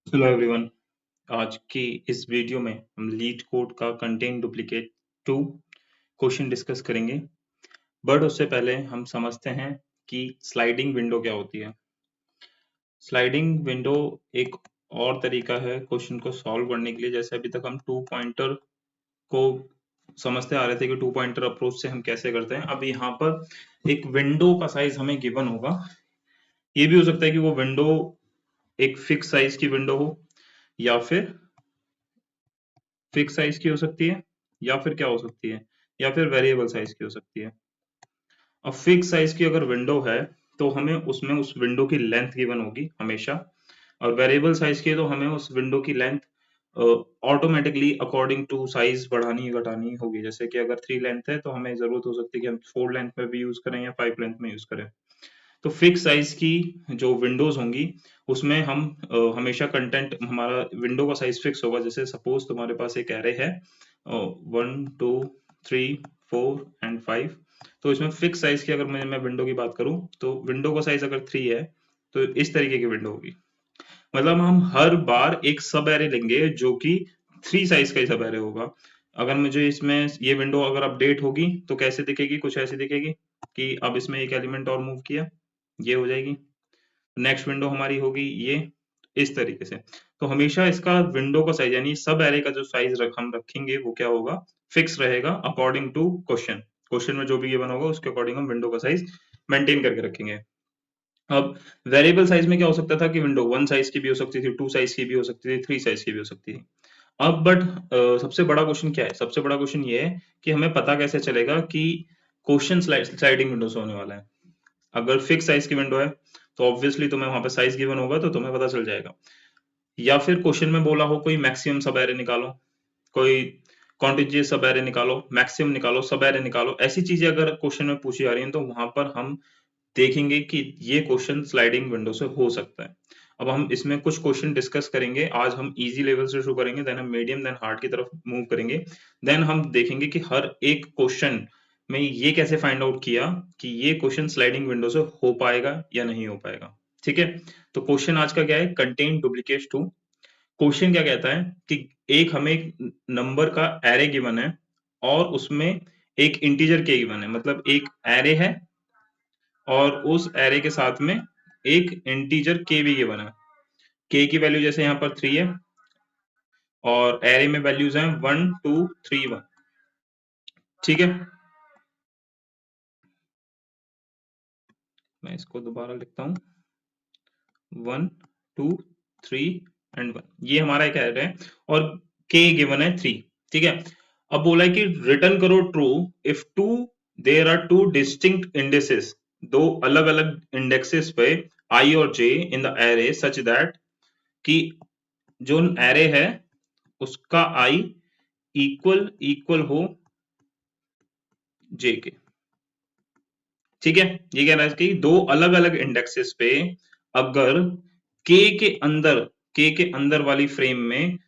Hello everyone. आज की इस वीडियो में हम लीड कोड का कंटेंट डुप्लीकेट 2 क्वेश्चन डिस्कस करेंगे। बट उससे पहले हम समझते हैं कि स्लाइडिंग विंडो क्या होती है। स्लाइडिंग विंडो एक और तरीका है क्वेश्चन को सॉल्व करने के लिए। जैसे अभी तक हम टू पॉइंटर को समझते आ रहे थे कि टू पॉइंटर अप्रोच से हम कैसे करते हैं। अब यहाँ पर एक विंडो का साइज हमें गिवन होगा। ये भी हो सकता है कि वो विंडो एक फिक्स साइज की विंडो हो या फिर फिक्स साइज की हो सकती है या फिर क्या हो सकती है या फिर वेरिएबल साइज की हो सकती है। अब फिक्स साइज की अगर विंडो है तो हमें उसमें उस विंडो की लेंथ गिवन होगी हमेशा, और वेरिएबल साइज की है तो हमें उस विंडो की length automatically according to size बढ़ानी घटानी होगी। जैसे कि अगर 3 लेंथ है तो हमें जरूरत हो सकती है कि हम 4 लेंथ में भी यूज करें या 5 लेंथ में यूज करें। तो फिक्स साइज की जो विंडोज होंगी उसमें हम हमेशा कंटेंट, हमारा विंडो का साइज फिक्स होगा। जैसे सपोज तुम्हारे पास एक एरे है 1 2 3 4 एंड 5, तो इसमें फिक्स साइज की अगर मैं विंडो की बात करूं तो विंडो का साइज अगर 3 है तो इस तरीके की विंडो होगी। मतलब हम हर बार एक सब एरे लेंगे जो कि 3 साइज का ही सब एरे होगा। अगर मुझे इसमें ये विंडो अगर अपडेट होगी तो कैसे दिखेगी, कुछ ऐसी दिखेगी कि अब इसमें एक एलिमेंट और मूव किया, ये हो जाएगी। नेक्स्ट विंडो हमारी होगी ये, इस तरीके से। तो हमेशा इसका विंडो का साइज यानी सब एरे का जो साइज हम रखेंगे वो क्या होगा, फिक्स रहेगा अकॉर्डिंग टू क्वेश्चन। क्वेश्चन में जो भी गिवन होगा उसके अकॉर्डिंग हम विंडो का साइज मेंटेन करके रखेंगे। अब वेरिएबल साइज में क्या हो सकता था कि विंडो 1 साइज की भी हो सकती थी, 2 साइज की भी हो सकती थी, 3 साइज की भी हो सकती थी। अब बट सबसे बड़ा क्वेश्चन क्या है, सबसे बड़ा क्वेश्चन ये है कि हमें पता कैसे चलेगा कि क्वेश्चन स्लाइडिंग विंडो से होने वाला है। अगर फिक्स साइज की विंडो है तो ऑब्वियसली तुम्हें वहां पे साइज गिवन होगा तो तुम्हें पता चल जाएगा। या फिर क्वेश्चन में बोला हो कोई मैक्सिमम सब एरे निकालो, कोई कॉन्टिजियस सब एरे निकालो, मैक्सिमम निकालो, सब एरे निकालो, ऐसी चीजें अगर क्वेश्चन में पूछी जा रही हैं तो वहां पर हम देखेंगे कि ये क्वेश्चन स्लाइडिंग विंडो से हो सकता है। अब हम इसमें कुछ क्वेश्चन डिस्कस करेंगे। आज हम इजी लेवल से शुरू करेंगे, देन हम मीडियम, देन हार्ड की तरफ मूव करेंगे। देन हम देखेंगे कि हर एक क्वेश्चन में ये कैसे फाइंड आउट किया कि ये क्वेश्चन स्लाइडिंग विंडो से हो पाएगा या नहीं हो पाएगा। ठीक है, तो क्वेश्चन आज का क्या है, कंटेन डुप्लीकेट 2। क्वेश्चन क्या कहता है कि एक हमें एक नंबर का एरे गिवन है और उसमें एक इंटीजर के गिवन है। मतलब एक एरे है और उस एरे के साथ में एक इंटीजर के भी गिवन है। के की वैल्यू जैसे यहाँ पर 3 है और एरे में वैल्यूज हैं 1 2 3 1। ठीक है, मैं इसको दोबारा लिखता हूँ, 1 2 3 एंड 1, ये हमारा एक एरे है और के गिवन है 3। ठीक है, अब बोला है कि रिटर्न करो true if two there are two distinct indexes, दो अलग अलग इंडेक्सेस पे आई और J in the array such that कि जो एरे है उसका आई इक्वल इक्वल हो जे के। ठीक है, ये कह रहा है कि दो अलग अलग इंडेक्सेस पे अगर के के अंदर वाली फ्रेम में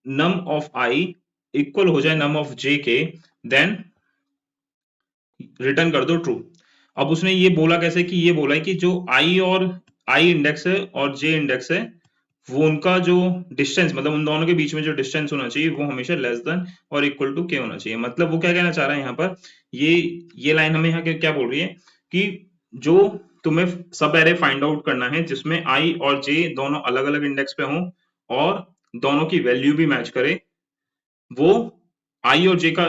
नम ऑफ आई इक्वल हो जाए नम ऑफ जे के, देन रिटर्न कर दो ट्रू। अब उसने ये बोला कैसे कि ये बोला है कि जो आई इंडेक्स है और जे इंडेक्स है वो उनका जो डिस्टेंस, मतलब उन दोनों के बीच में जो डिस्टेंस होना चाहिए वो हमेशा लेस देन और इक्वल टू के होना चाहिए। मतलब वो क्या कहना चाह रहा है यहाँ पर, ये लाइन हमें यहाँ क्या बोल रही है कि जो तुम्हें सब एरे फाइंड आउट करना है जिसमें आई और जे दोनों अलग अलग इंडेक्स पे हों और दोनों की वैल्यू भी मैच करे, वो आई और जे का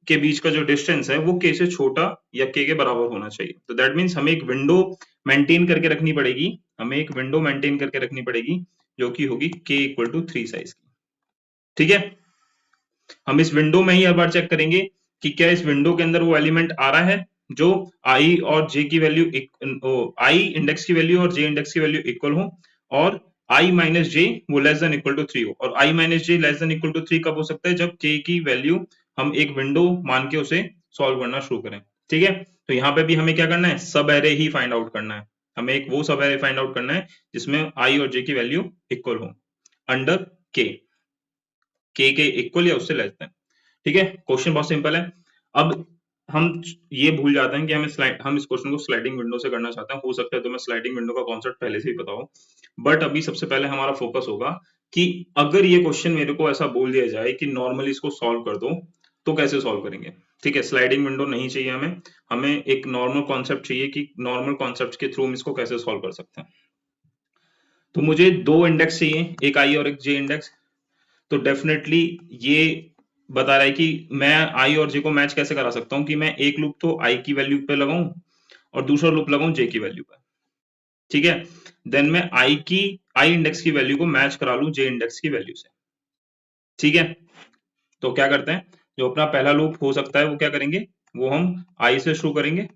के बीच का जो डिस्टेंस है वो के से छोटा या के बराबर होना चाहिए। तो दैट मीन्स हमें एक विंडो मेंटेन करके रखनी पड़ेगी, हमें एक विंडो मेंटेन करके रखनी पड़ेगी जो कि होगी के इक्वल टू 3 साइज की। ठीक है, हम इस विंडो में ही हर बार चेक करेंगे कि क्या इस विंडो के अंदर वो एलिमेंट आ रहा है जो आई और जे की वैल्यू, आई इंडेक्स की वैल्यू और जे इंडेक्स की वैल्यू इक्वल हो, और आई माइनस जे वो लेस देन इक्वल टू 3 हो। और I minus J less than equal to 3 कब हो सकता है, जब के की वैल्यू हम एक विंडो मान के उसे सॉल्व करना शुरू करें। ठीक है, तो यहाँ पे भी हमें क्या करना है, सब एरे ही फाइंड आउट करना है। हमें एक वो सब एरे फाइंड आउट करना है जिसमें आई और जे की वैल्यू इक्वल हो अंडर के इक्वल या उससे लेस देन। ठीक है, क्वेश्चन बहुत सिंपल है। अब हम ये भूल जाते हैं कि हम इस क्वेश्चन को स्लाइडिंग विंडो से करना चाहते हैं। हो सकता है तुम्हें स्लाइडिंग विंडो का कॉन्सेप्ट पहले से ही पता हो, बट अभी सबसे पहले हमारा फोकस होगा कि अगर ये क्वेश्चन मेरे को ऐसा बोल दिया जाए कि नॉर्मली इसको सॉल्व कर दो, तो कैसे सॉल्व करेंगे? ठीक है, स्लाइडिंग विंडो नहीं चाहिए हमें, हमें एक नॉर्मल कॉन्सेप्ट चाहिए कि नॉर्मल कॉन्सेप्ट के थ्रू हम इसको कैसे सॉल्व कर सकते हैं। तो मुझे दो इंडेक्स चाहिए, एक आई और एक जे इंडेक्स। तो डेफिनेटली ये बता रहा है कि मैं आई और जे को मैच कैसे करा सकता हूं, कि मैं एक लूप तो आई की वैल्यू पे लगाऊं और दूसरा लूप लगाऊं जे की वैल्यू पे। ठीक है, देन मैं आई इंडेक्स की वैल्यू को मैच करा लूं जे इंडेक्स की वैल्यू से। ठीक है, तो क्या करते हैं, जो अपना पहला लूप हो सकता है वो क्या करेंगे, वो हम आई से शुरू करेंगे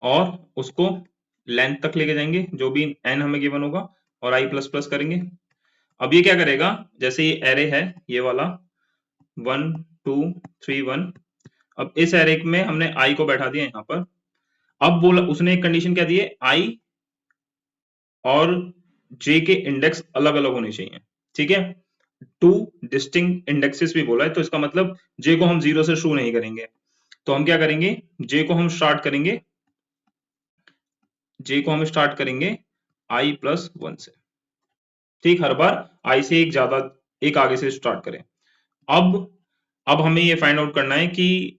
और उसको लेंथ तक लेके जाएंगे, जो भी एन हमें गिवन होगा, और आई प्लस प्लस करेंगे। अब ये क्या करेगा, जैसे ये एरे है ये वाला 1 2 3 1, अब इस एरे में हमने आई को बैठा दिया यहाँ पर। अब बोला उसने एक कंडीशन क्या दी है, आई और जे के इंडेक्स अलग अलग होने चाहिए। ठीक है, टू डिस्टिंक्ट इंडेक्सेस भी बोला है, तो इसका मतलब जे को हम जीरो से शुरू नहीं करेंगे। तो हम क्या करेंगे, जे को हम स्टार्ट करेंगे, आई प्लस वन से। ठीक, हर बार आई से एक ज्यादा, एक आगे से स्टार्ट करें। अब अब हमें ये फाइंड आउट करना है कि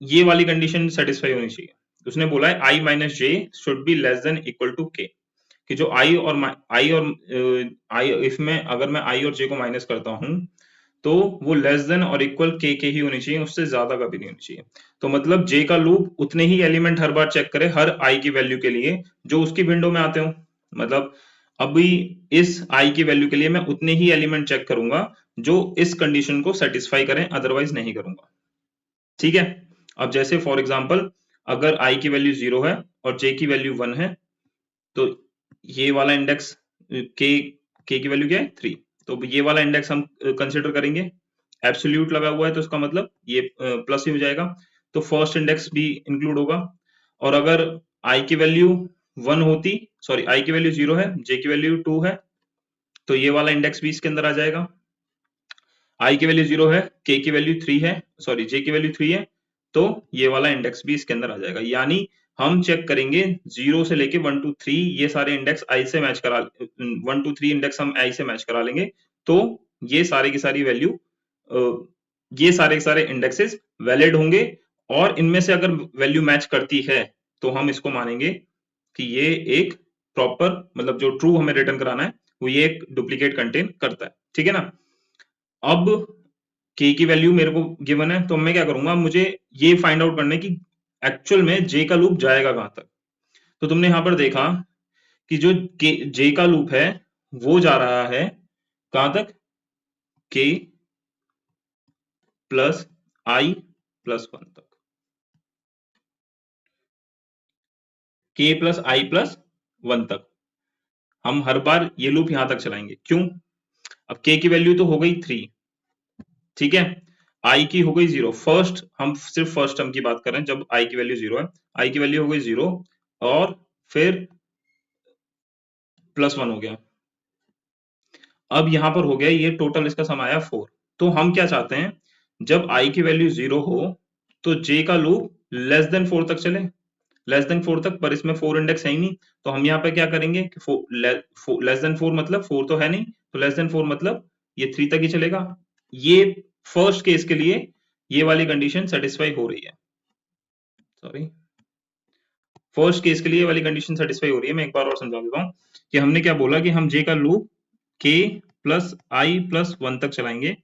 ये वाली कंडीशन सेटिस्फाई होनी चाहिए। उसने बोला है I minus J should be less than equal to K, कि जो आई और आई, इसमें अगर मैं आई और जे को माइनस करता हूं तो वो लेस देन और इक्वल के ही होनी चाहिए, उससे ज्यादा कभी नहीं होनी चाहिए। तो मतलब जे का लूप उतने ही एलिमेंट हर बार चेक करे हर आई की वैल्यू के लिए जो उसकी विंडो में आते हो। मतलब अभी इस आई की वैल्यू के लिए मैं उतने ही एलिमेंट चेक करूंगा जो इस कंडीशन को सेटिस्फाई करें, अदरवाइज नहीं करूंगा। ठीक है, अब जैसे फॉर एग्जांपल अगर आई की वैल्यू 0 है और जे की वैल्यू 1 है, तो ये वाला इंडेक्स के की वैल्यू क्या है 3, तो ये वाला इंडेक्स हम कंसिडर करेंगे। एब्सोल्यूट लगा हुआ है तो इसका मतलब ये प्लस ही हो जाएगा, तो फर्स्ट इंडेक्स भी इंक्लूड होगा। और अगर आई की वैल्यू 1 होती, सॉरी आई की वैल्यू 0 है, जे की वैल्यू 2 है, तो ये वाला इंडेक्स भी इसके अंदर आ जाएगा। आई की वैल्यू 0 है, के की वैल्यू 3 है, सॉरी जे की वैल्यू 3 है, तो ये वाला इंडेक्स भी इसके अंदर आ जाएगा। यानी हम चेक करेंगे 0 से लेके 1 2 3 ये सारे इंडेक्स आई से मैच करा, 1 2 3 इंडेक्स हम आई से मैच करा लेंगे, तो ये सारे की सारी वैल्यू, ये सारे के सारे इंडेक्सेस वैलिड होंगे। और इनमें से अगर वैल्यू मैच करती है तो हम इसको मानेंगे कि ये एक प्रॉपर, मतलब जो ट्रू हमें रिटर्न कराना है वो ये एक डुप्लीकेट कंटेन करता है। ठीक है ना, अब के की वैल्यू मेरे को गिवन है, तो मैं क्या करूंगा, मुझे ये फाइंड आउट करना है कि एक्चुअल में जे का लूप जाएगा कहां तक। तो तुमने यहां पर देखा कि जो जे का लूप है वो जा रहा है कहां तक, के प्लस आई प्लस वन तक, के प्लस आई प्लस वन तक हम हर बार ये लूप यहां तक चलाएंगे। क्यों, अब के की वैल्यू तो हो गई 3, ठीक है, आई की हो गई 0, फर्स्ट हम सिर्फ फर्स्ट टर्म की बात कर रहे हैं जब आई की वैल्यू 0 है, आई की वैल्यू हो गई 0 और फिर प्लस 1 हो गया। अब यहां पर हो गया ये टोटल, इसका सम आया 4। तो हम क्या चाहते हैं, जब आई की वैल्यू 0 हो तो जे का लूप लेस देन 4 तक चले, लेस देन 4 तक, पर इसमें 4 इंडेक्स है ही नहीं, तो हम यहाँ पे क्या करेंगे कि लेस देन 4 मतलब 4 तो है नहीं, तो लेस देन 4 मतलब ये 3 तक ही चलेगा। ये फर्स्ट केस के लिए ये वाली कंडीशन सेटिस्फाई हो रही है, सॉरी, फर्स्ट केस के लिए वाली कंडीशन सेटिस्फाई हो रही है। मैं एक बार और समझा देता हूँ कि हमने क्या बोला कि हम जे का लूप के प्लस आई प्लस वन तक चलाएंगे,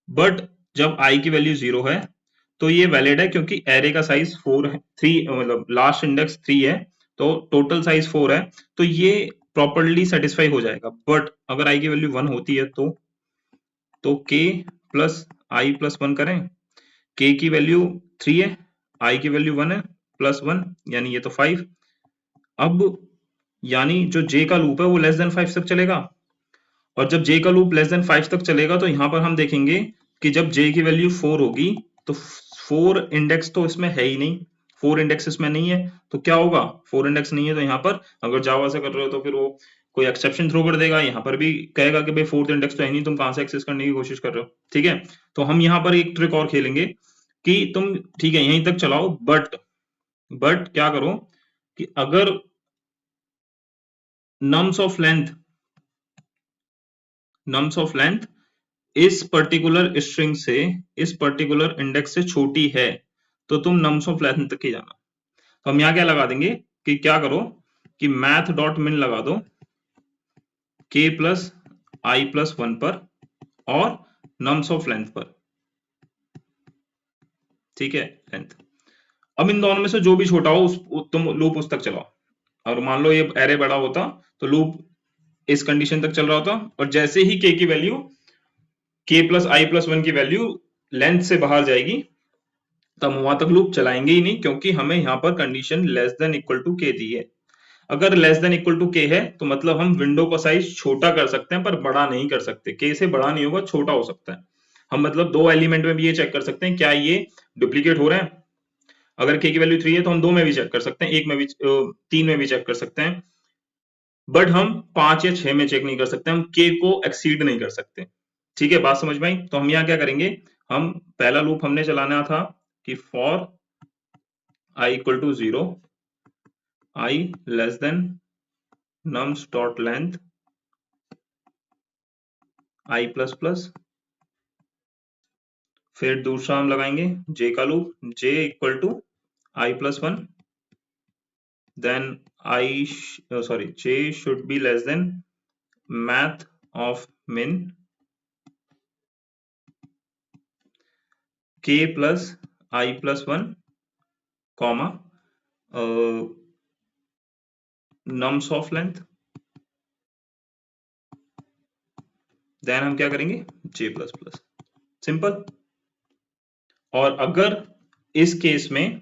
बट जब आई की वैल्यू 0 है तो ये वैलिड है क्योंकि एरे का साइज 4 है, 3 मतलब लास्ट इंडेक्स 3 है, तो टोटल साइज 4 है, तो ये प्रॉपर्ली सेटिस्फाई हो जाएगा। बट अगर आई की वैल्यू 1 होती है तो के प्लस आई प्लस वन करें, के की वैल्यू 3 है, आई की वैल्यू 1 है, प्लस 1 यानी ये तो 5। अब यानी जो जे का लूप है वो लेस देन 5 तक चलेगा, और जब जे का लूप लेस देन 5 तक चलेगा तो यहां पर हम देखेंगे कि जब जे की वैल्यू 4 होगी तो 4 इंडेक्स तो इसमें है ही नहीं, 4 इंडेक्स इसमें नहीं है, तो क्या होगा, 4 इंडेक्स नहीं है तो यहाँ पर अगर जावा से कर रहे हो तो फिर वो कोई एक्सेप्शन थ्रो कर देगा, यहाँ पर भी कहेगा कि भाई 4th इंडेक्स तो है नहीं, तुम कहां से एक्सेस करने की कोशिश कर रहे हो। ठीक है, तो हम यहाँ पर एक ट्रिक और खेलेंगे कि तुम ठीक है यहीं तक चलाओ, बट क्या करो कि अगर nums of length nums of length इस पर्टिकुलर स्ट्रिंग से इस पर्टिकुलर इंडेक्स से छोटी है तो तुम नम्स ऑफ लेंथ तक ही जाना। तो हम यहाँ क्या लगा देंगे कि क्या करो कि मैथ डॉट मिन लगा दो k प्लस आई प्लस 1 पर और नम्स ऑफ लेंथ पर, ठीक है, लेंथ। अब इन दोनों में से जो भी छोटा हो तुम लूप उस तक चलाओ। और मान लो ये एरे बड़ा होता तो लूप इस कंडीशन तक चल रहा होता, और जैसे ही k की वैल्यू k प्लस आई प्लस 1 की वैल्यू लेंथ से बाहर जाएगी तब वहां तक लूप चलाएंगे ही नहीं, क्योंकि हमें यहाँ पर condition less than equal to k दी है। अगर less than equal to k है तो मतलब हम विंडो का साइज छोटा कर सकते हैं पर बड़ा नहीं कर सकते। k से बड़ा नहीं होगा, छोटा हो सकता है। हम मतलब दो एलिमेंट में भी ये चेक कर सकते हैं क्या ये डुप्लीकेट हो रहे हैं। अगर k की वैल्यू 3 है तो हम 2 में भी चेक कर सकते हैं, 1 में भी 3 में भी चेक कर सकते हैं, बट हम 5 या 6 में चेक नहीं कर सकते, हम k को एक्सीड नहीं कर सकते। ठीक है, बात समझ में आई? तो हम यहाँ क्या करेंगे, हम पहला लूप हमने चलाना था कि for i equal to 0, i less than nums dot length i plus plus, फिर दूसरा हम लगाएंगे j का loop, j equal to i plus 1, then j should be less than math of min k plus i plus 1 comma nums of length, then हम क्या करेंगे j plus plus, simple. और अगर इस केस में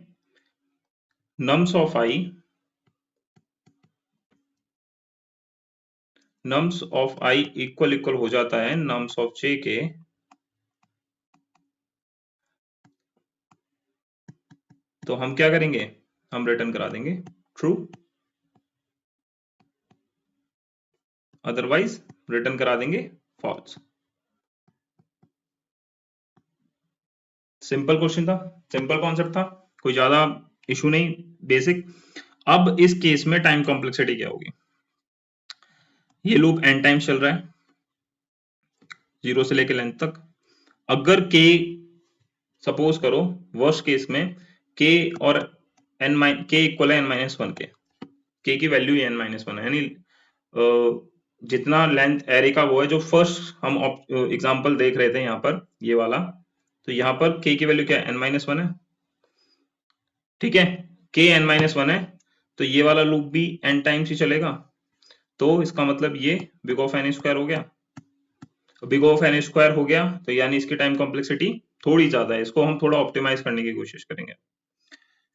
nums of i equal equal हो जाता है nums of j के, तो हम क्या करेंगे, हम रिटर्न करा देंगे ट्रू, अदरवाइज रिटर्न करा देंगे फॉल्स। सिंपल क्वेश्चन था, सिंपल कॉन्सेप्ट था, कोई ज्यादा इशू नहीं, बेसिक। अब इस केस में टाइम कॉम्प्लेक्सिटी क्या होगी, ये लूप n टाइम्स चल रहा है 0 से लेकर लेंथ तक। अगर k, सपोज करो वर्स्ट केस में k और k इक्वल है n माइनस 1 के, k की वैल्यू n माइनस 1 है, यानी जितना लेंथ एरे का वो है, जो फर्स्ट हम एग्जांपल देख रहे थे यहाँ पर ये वाला, तो यहाँ पर k की वैल्यू क्या है, n माइनस 1 है, ठीक है, k n माइनस 1 है, तो ये वाला लूप भी n टाइम्स ही चलेगा। तो इसका मतलब ये बिग ऑफ n स्क्वायर हो गया, बिग ऑफ n स्क्वायर हो गया, तो यानी इसकी टाइम कॉम्प्लेक्सिटी थोड़ी ज्यादा है। इसको हम थोड़ा ऑप्टिमाइज करने की कोशिश करेंगे,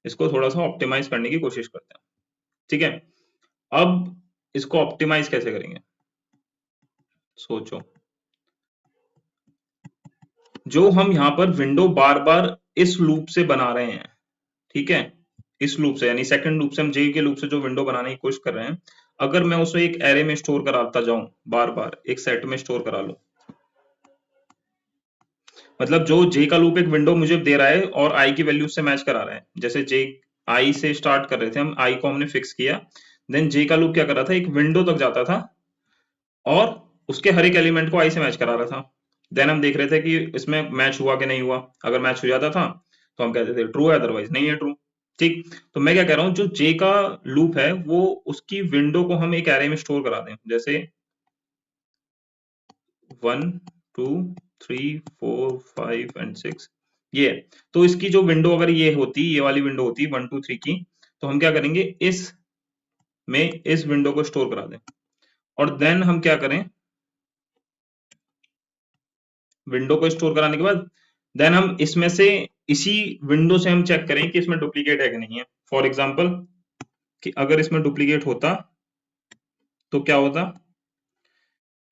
इसको थोड़ा सा ऑप्टिमाइज करने की कोशिश करते हैं, ठीक है। अब इसको ऑप्टिमाइज कैसे करेंगे, सोचो। जो हम यहाँ पर विंडो बार बार इस लूप से बना रहे हैं, ठीक है, इस लूप से यानी सेकंड लूप से, हम जे के लूप से जो विंडो बनाने की कोशिश कर रहे हैं, अगर मैं उसे एक एरे में स्टोर कराता जाऊं, बार बार एक सेट में स्टोर करा लूं, मतलब जो जे का लूप एक विंडो मुझे दे रहा है और आई की वैल्यू से मैच करा रहा है। जैसे जे आई से स्टार्ट कर रहे थे हम, आई को हमने फिक्स किया, देन जे का लूप क्या कर रहा था, एक विंडो तक जाता था और उसके हर एक एलिमेंट को आई से मैच करा रहा था। देन हम देख रहे थे कि इसमें मैच हुआ कि नहीं हुआ, अगर मैच हो जाता था तो हम कहते थे ट्रू है, अदरवाइज नहीं है ट्रू, ठीक। तो मैं क्या कह रहा हूं, जो जे का लूप है वो उसकी विंडो को हम एक एरे में स्टोर करा दें, जैसे 1 2 3 4 5 एंड 6, ये है। तो इसकी जो विंडो अगर ये होती, ये वाली विंडो होती 1 2 3 की, तो हम क्या करेंगे, इस में इस विंडो को स्टोर करा दें, और देन हम क्या करें, विंडो को स्टोर कराने के बाद देन हम इसमें से, इसी विंडो से हम चेक करें कि इसमें डुप्लीकेट है कि नहीं है। फॉर एग्जांपल कि अगर इसमें डुप्लीकेट होता तो क्या होता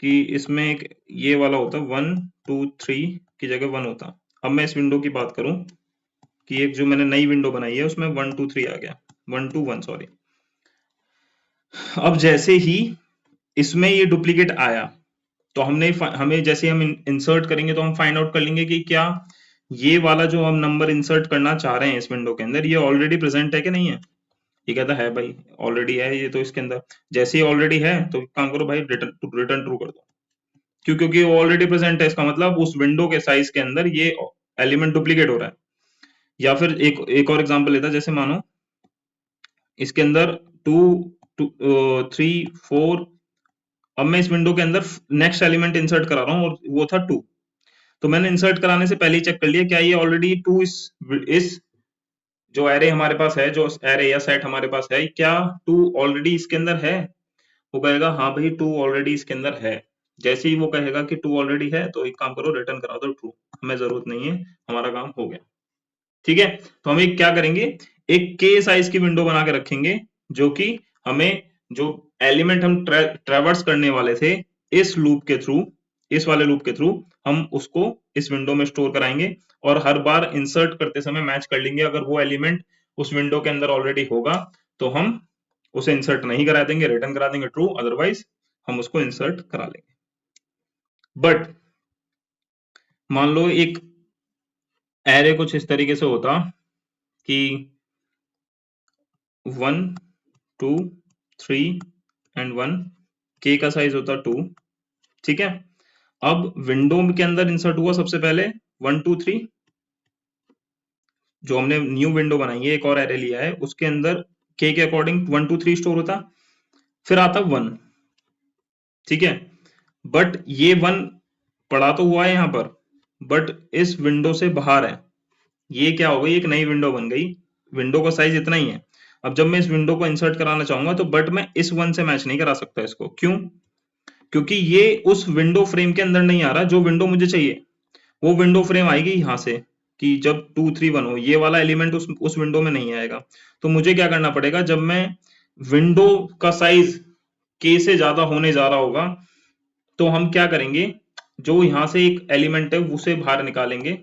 कि इसमें एक ये वाला होता 1 2 3 की जगह 1 होता। अब मैं इस विंडो की बात करूं कि एक जो मैंने नई विंडो बनाई है उसमें 1 2 3 आ गया, 1 2 1 सॉरी। अब जैसे ही इसमें ये डुप्लीकेट आया तो हमें जैसे हम इंसर्ट करेंगे तो हम फाइंड आउट कर लेंगे कि क्या ये वाला जो हम नंबर इंसर्ट करना चाह रहे हैं इस विंडो के अंदर, ये ऑलरेडी प्रेजेंट है कि नहीं है। ये कहता है भाई ऑलरेडी है ये, तो इसके अंदर जैसे ही ऑलरेडी है तो काम करो भाई, रिटर्न ट्रू कर दो, क्यों? क्योंकि वो ऑलरेडी प्रेजेंट है, इसका मतलब उस विंडो के साइज के अंदर ये एलिमेंट डुप्लीकेट हो रहा है। या फिर एक और एग्जांपल लेता, जैसे मानो इसके अंदर 2 3 4, अब मैं इस विंडो के अंदर नेक्स्ट एलिमेंट इंसर्ट करा रहा हूँ और वो था 2। तो मैंने इंसर्ट कराने से पहले ही चेक कर लिया क्या ये ऑलरेडी 2 इस जो एरे हमारे पास है, जो एरे या सेट हमारे पास है, क्या 2 ऑलरेडी इसके अंदर है? वो कहेगा हाँ भाई 2 ऑलरेडी इसके अंदर है। जैसे ही वो कहेगा कि 2 ऑलरेडी है, तो एक काम करो, रिटर्न करा दो ट्रू, हमें जरूरत नहीं है, हमारा काम हो गया। ठीक है, तो हम एक क्या करेंगे, एक के साइज की विंडो बना के रखेंगे, जो कि हमें जो एलिमेंट हम ट्रेवर्स करने वाले थे इस लूप के थ्रू, इस वाले लूप के थ्रू, हम उसको इस विंडो में स्टोर कराएंगे और हर बार इंसर्ट करते समय मैच कर लेंगे। अगर वो एलिमेंट उस विंडो के अंदर ऑलरेडी होगा तो हम उसे इंसर्ट नहीं करा देंगे, रिटर्न करा देंगे ट्रू, अदरवाइज हम उसको इंसर्ट करा लेंगे। बट मान लो एक एरे कुछ इस तरीके से होता कि 1 2 3 एंड 1, के का साइज होता 2। ठीक है, अब विंडो के अंदर इंसर्ट हुआ सबसे पहले 1 2 3, जो हमने न्यू विंडो बनाई है, एक और एरे लिया है, उसके अंदर के अकॉर्डिंग 1 2 3 स्टोर होता, फिर आता 1। ठीक है, बट ये 1 पड़ा तो हुआ है यहां पर, बट इस विंडो से बाहर है। ये क्या हो गई, एक नई विंडो बन गई, विंडो का साइज इतना ही है। अब जब मैं इस विंडो को इंसर्ट कराना चाहूंगा तो बट मैं इस 1 से मैच नहीं करा सकता इसको। क्यों? क्योंकि ये उस विंडो फ्रेम के अंदर नहीं आ रहा जो विंडो मुझे चाहिए। वो विंडो फ्रेम आएगी यहां से कि जब 2 3 1 हो, ये वाला एलिमेंट उस विंडो में नहीं आएगा। तो मुझे क्या करना पड़ेगा, जब मैं विंडो का साइज के से ज्यादा होने जा रहा होगा तो हम क्या करेंगे, जो यहां से एक एलिमेंट है उसे बाहर निकालेंगे,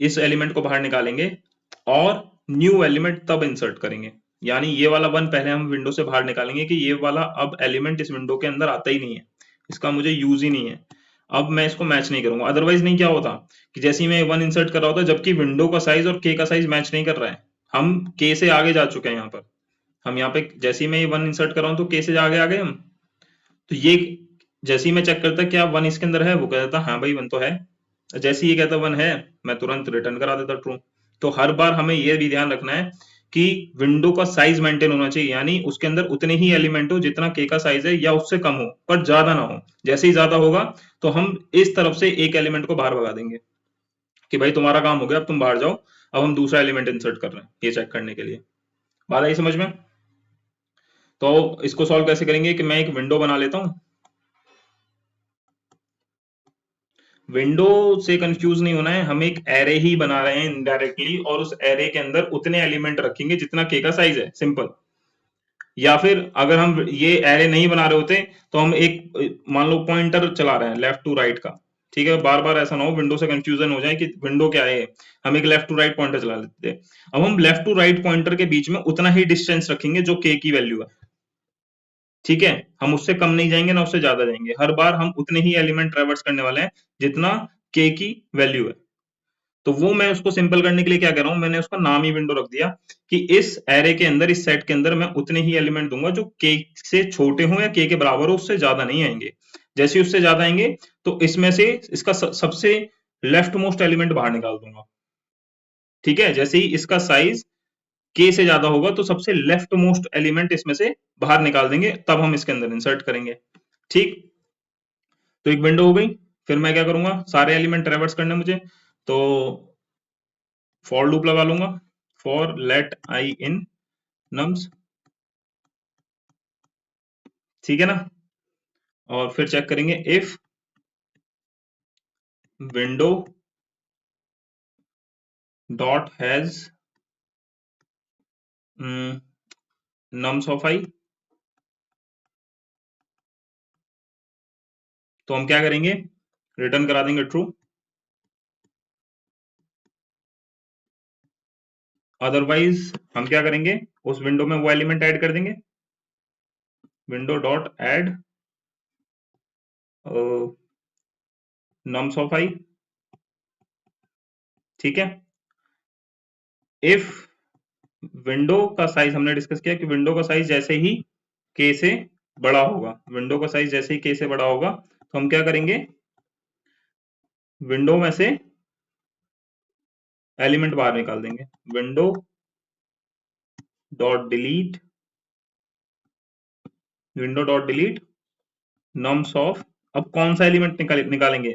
इस एलिमेंट को बाहर निकालेंगे और न्यू एलिमेंट तब इंसर्ट करेंगे। यानी ये वाला 1 पहले हम विंडो से बाहर निकालेंगे कि ये वाला अब एलिमेंट इस विंडो के अंदर आता ही नहीं है, इसका मुझे यूज ही नहीं है, अब मैं इसको मैच नहीं करूंगा। अदरवाइज नहीं क्या होता कि जैसे ही मैं 1 इंसर्ट कर रहा होता, जबकि विंडो का साइज और के का साइज मैच नहीं कर रहा है, हम के से आगे जा चुके हैं। यहाँ पर हम यहाँ पे जैसे ही मैं 1 इंसर्ट कर रहा हूँ तो के से आगे आ गए हम। तो ये जैसे ही मैं चेक करता क्या 1 इसके अंदर है, वो कहता हाँ भाई 1 तो है। जैसे ही ये कहता 1 है, मैं तुरंत रिटर्न करा देता ट्रू। तो हर बार हमें ये भी ध्यान रखना है कि विंडो का साइज मेंटेन होना चाहिए, यानी उसके अंदर उतने ही एलिमेंट हो जितना के का साइज है, या उससे कम हो पर ज्यादा ना हो। जैसे ही ज्यादा होगा तो हम इस तरफ से एक एलिमेंट को बाहर भगा देंगे कि भाई तुम्हारा काम हो गया, अब तुम बाहर जाओ, अब हम दूसरा एलिमेंट इंसर्ट कर रहे हैं, ये चेक करने के लिए। बात आई समझ में? तो इसको सॉल्व कैसे करेंगे कि मैं एक विंडो बना लेता हूं। विंडो से कंफ्यूज नहीं होना है, हम एक एरे ही बना रहे हैं इनडायरेक्टली, और उस एरे के अंदर उतने एलिमेंट रखेंगे जितना के का साइज है, सिंपल। या फिर अगर हम ये एरे नहीं बना रहे होते तो हम एक मान लो पॉइंटर चला रहे हैं लेफ्ट टू राइट का। ठीक है, बार बार ऐसा ना हो विंडो से कंफ्यूजन हो जाए कि विंडो क्या है, हम एक लेफ्ट टू राइट पॉइंटर चला लेते हैं। अब हम लेफ्ट टू राइट पॉइंटर के बीच में उतना ही डिस्टेंस रखेंगे जो के की वैल्यू है। ठीक है, हम उससे कम नहीं जाएंगे ना उससे ज्यादा जाएंगे, हर बार हम उतने ही एलिमेंट ट्रेवर्स करने वाले हैं जितना के की वैल्यू है। तो वो मैं उसको सिंपल करने के लिए क्या कर रहा हूं, मैंने उसका नाम ही विंडो रख दिया कि इस एरे के अंदर, इस सेट के अंदर मैं उतने ही एलिमेंट दूंगा जो के से छोटे हो या के बराबर हो, उससे ज्यादा नहीं आएंगे। जैसे उससे ज्यादा आएंगे तो इसमें से इसका सबसे लेफ्ट मोस्ट एलिमेंट बाहर निकाल दूंगा। ठीक है, जैसे ही इसका साइज के से ज्यादा होगा तो सबसे लेफ्ट मोस्ट एलिमेंट इसमें से बाहर निकाल देंगे, तब हम इसके अंदर इंसर्ट करेंगे। ठीक, तो एक विंडो हो गई। फिर मैं क्या करूंगा, सारे एलिमेंट ट्रेवर्स करने मुझे, तो फॉर लूप लगा लूंगा, for let I in nums. ठीक है ना, और फिर चेक करेंगे if window dot has nums of I, तो हम क्या करेंगे, रिटर्न करा देंगे ट्रू। अदरवाइज हम क्या करेंगे, उस विंडो में वो एलिमेंट ऐड कर देंगे, window dot add nums of I. ठीक है, इफ विंडो का साइज, हमने डिस्कस किया कि विंडो का साइज जैसे ही के से बड़ा होगा, विंडो का साइज जैसे ही के से बड़ा होगा तो हम क्या करेंगे, विंडो में से एलिमेंट बाहर निकाल देंगे, window dot delete, window dot delete nums of. अब कौन सा एलिमेंट निकालेंगे,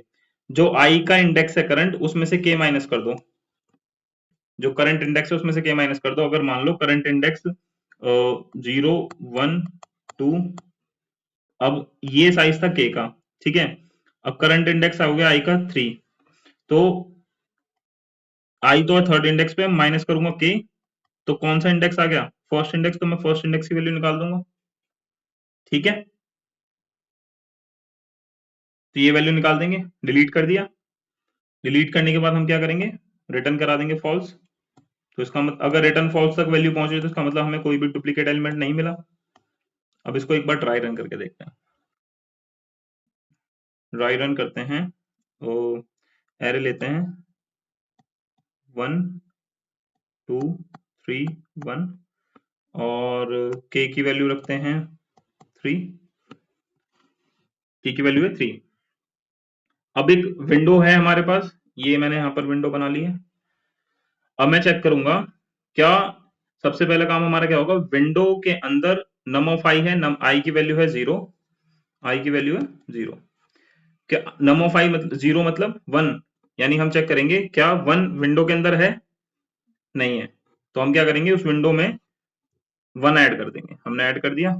जो आई का इंडेक्स है करंट, उसमें से के माइनस कर दो, जो करंट इंडेक्स है उसमें से के माइनस कर दो। अगर मान लो करंट इंडेक्स 0 1 2, अब ये साइज था के का, ठीक है। अब करंट इंडेक्स हो गया आई का 3, तो आई तो थर्ड इंडेक्स पे, माइनस करूंगा के, तो कौन सा इंडेक्स आ गया, फर्स्ट इंडेक्स, तो मैं फर्स्ट इंडेक्स की वैल्यू निकाल दूंगा, ठीक है। तो ये वैल्यू निकाल देंगे, डिलीट कर दिया। डिलीट करने के बाद हम क्या करेंगे, रिटर्न करा देंगे फॉल्स। तो इसका मतलब अगर रिटर्न फॉल्स तक वैल्यू पहुंच रही है तो इसका मतलब हमें कोई भी डुप्लीकेट एलिमेंट नहीं मिला। अब इसको एक बार ट्राई रन करके देखते हैं। ट्राई रन करते हैं, तो एरे लेते हैं 1 2 3 1, और के की वैल्यू रखते हैं 3, के की वैल्यू है 3। अब एक विंडो है हमारे पास, ये मैंने यहां पर विंडो बना ली है। अब मैं चेक करूंगा क्या, सबसे पहला काम हमारा क्या होगा, विंडो के अंदर नम ऑफ आई है, नम आई की वैल्यू है 0, आई की वैल्यू है 0। क्या नम ऑफ आई मतलब 0 मतलब 1, यानी हम चेक करेंगे क्या 1 विंडो के अंदर है, नहीं है। तो हम क्या करेंगे, उस विंडो में 1 ऐड कर देंगे, हमने ऐड कर दिया।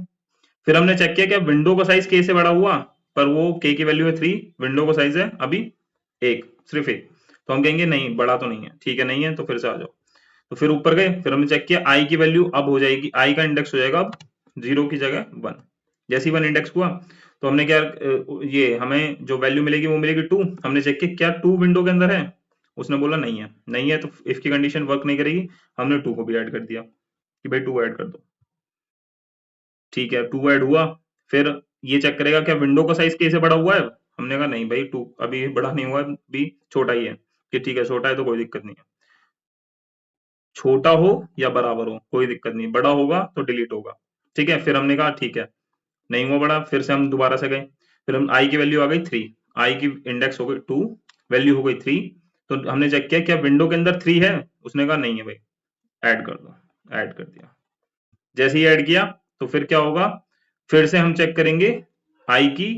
फिर हमने चेक किया क्या विंडो का साइज के से बड़ा हुआ, पर वो के की वैल्यू है 3, विंडो का साइज है अभी 1, सिर्फ 1। तो हम कहेंगे नहीं बड़ा तो नहीं है, ठीक है नहीं है, तो फिर से आ जाओ। तो फिर ऊपर गए, फिर हमने चेक किया आई की वैल्यू अब हो जाएगी, आई का इंडेक्स हो जाएगा अब 0 की जगह 1। जैसे ही 1 इंडेक्स हुआ तो हमने क्या, ये हमें जो वैल्यू मिलेगी वो मिलेगी 2। हमने चेक किया क्या 2 विंडो के अंदर है, उसने बोला नहीं है, नहीं है, तो इफ की कंडीशन वर्क नहीं करेगी। हमने 2 को भी ऐड कर दिया कि भाई 2 ऐड कर दो, ठीक है 2 ऐड हुआ। फिर ये चेक करेगा क्या विंडो का साइज के से बड़ा हुआ है, हमने कहा नहीं भाई 2 अभी बड़ा नहीं हुआ, अभी छोटा ही है, कि ठीक है छोटा है तो कोई दिक्कत नहीं है, छोटा हो या बराबर हो कोई दिक्कत नहीं, बड़ा होगा तो डिलीट होगा, ठीक है। फिर हमने कहा ठीक है नहीं हुआ बड़ा, फिर से हम दोबारा से गए, फिर हम आई की वैल्यू आ गई 3, आई की इंडेक्स हो गई 2, वैल्यू हो गई 3। तो हमने चेक किया क्या विंडो के अंदर 3 है, उसने कहा नहीं है भाई, ऐड कर दो, ऐड कर दिया। जैसे ही ऐड किया तो फिर क्या होगा, फिर से हम चेक करेंगे आई की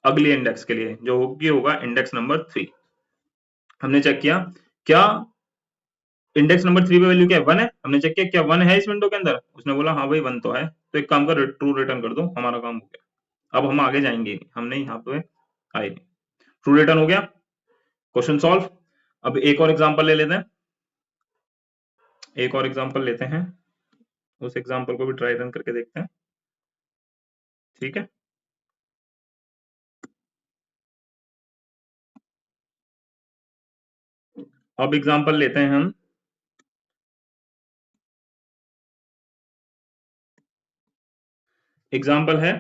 अगले इंडेक्स के लिए, जो होगा इंडेक्स नंबर 3। हमने चेक किया क्या इंडेक्स नंबर 3 पे वैल्यू क्या है, 1 है। हमने चेक किया क्या 1 है इस विंडो के अंदर, उसने बोला हाँ भाई 1 तो है। तो एक काम कर, ट्रू रिटर्न कर दो, हमारा काम हो गया। अब हम आगे जाएंगे नहीं, हमने यहाँ पे आए नहीं, ट्रू रिटर्न हो गया, क्वेश्चन सॉल्व। अब एक और एग्जांपल ले लेते हैं, एक और एग्जांपल लेते हैं, उस एग्जांपल को भी ट्राई रन करके देखते हैं, ठीक है। अब एग्जांपल लेते हैं हम, एग्जांपल है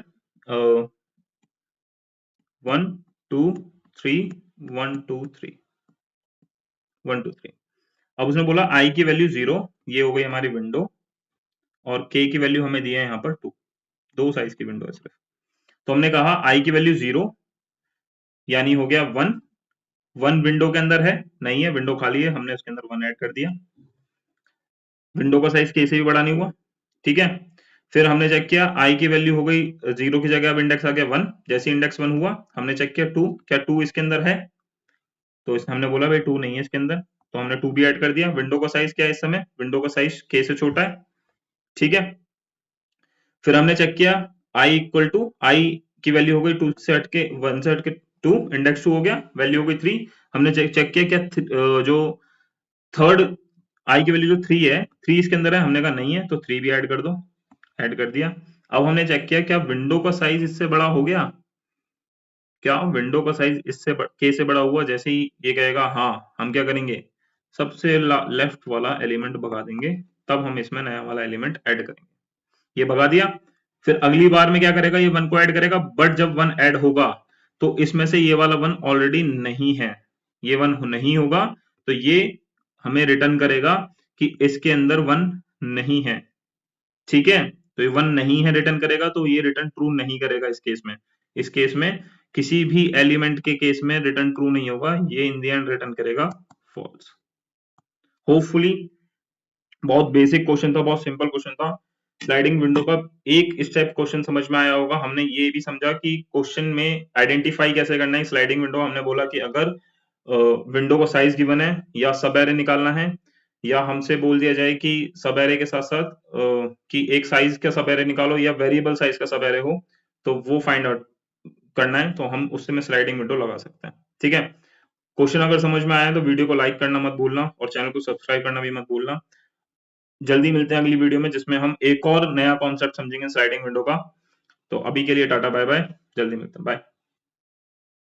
1 2 3 1 2 3 1 2 3। अब उसने बोला आई की वैल्यू 0, ये हो गई हमारी विंडो, और के की वैल्यू हमें दिया है यहाँ पर 2, दो साइज की विंडो है सिर्फ। तो हमने कहा आई की वैल्यू 0, यानी हो गया 1, 1 विंडो के अंदर है, नहीं है विंडो खाली है, हमने उसके अंदर 1 ऐड कर दिया। विंडो का साइज के से भी बड़ा नहीं हुआ, ठीक है। फिर हमने चेक किया आई की वैल्यू हो गई 0 की जगह अब इंडेक्स आ गया 1, जैसे इंडेक्स 1 हुआ हमने चेक किया 2, क्या 2 इसके अंदर है, तो हमने बोला भाई 2 नहीं है इसके अंदर, तो हमने 2 भी ऐड कर दिया। विंडो का साइज क्या है इस समय, विंडो का साइज के से छोटा है, ठीक है। फिर हमने चेक किया आई इक्वल टू, आई की वैल्यू हो गई 2 से हटके 1 से हटके 2, इंडेक्स 2 हो गया, वैल्यू हो गई 3। हमने चेक किया क्या जो थर्ड आई की वैल्यू जो 3 है, 3 इसके अंदर है, हमने कहा नहीं है, तो 3 भी ऐड कर दो, ऐड कर दिया। अब हमने चेक किया क्या विंडो का साइज इससे बड़ा हो गया, क्या विंडो का साइज इससे के से बड़ा हुआ। जैसे ही ये कहेगा हाँ, हम क्या करेंगे, सबसे लेफ्ट वाला एलिमेंट भगा देंगे, तब हम इसमें नया वाला एलिमेंट ऐड करेंगे। ये भगा दिया। फिर अगली बार में क्या करेगा, ये 1 को ऐड करेगा, बट जब 1 ऐड होगा तो इसमें से ये वाला 1 ऑलरेडी नहीं है, ये 1 नहीं होगा, तो ये हमें रिटर्न करेगा कि इसके अंदर 1 नहीं है, ठीक है। तो ये 1 नहीं है रिटर्न करेगा, तो ये रिटर्न ट्रू नहीं करेगा इस केस में। इस केस में किसी भी एलिमेंट के केस में रिटर्न ट्रू नहीं होगा, ये इन द एंड रिटर्न करेगा फॉल्स। होपफुली बहुत बेसिक क्वेश्चन था, बहुत सिंपल क्वेश्चन था। स्लाइडिंग विंडो का एक स्टेप क्वेश्चन समझ में आया होगा। हमने ये भी समझा कि क्वेश्चन में आइडेंटिफाई कैसे करना है स्लाइडिंग विंडो। हमने बोला कि अगर विंडो का साइज गिवन है या सब एरे निकालना है, या हमसे बोल दिया जाए कि सब एरे के साथ साथ कि एक साइज का सब एरे निकालो या वेरिएबल साइज का सब एरे हो, तो वो फाइंड आउट करना है, तो हम उससे में स्लाइडिंग विंडो लगा सकते हैं। ठीक है, क्वेश्चन अगर समझ में आया तो वीडियो को लाइक करना मत भूलना और चैनल को सब्सक्राइब करना भी मत भूलना। जल्दी मिलते हैं अगली वीडियो में, जिसमें हम एक और नया कॉन्सेप्ट समझेंगे स्लाइडिंग विंडो का। तो अभी के लिए टाटा बाय बाय, जल्दी मिलते हैं, बाय।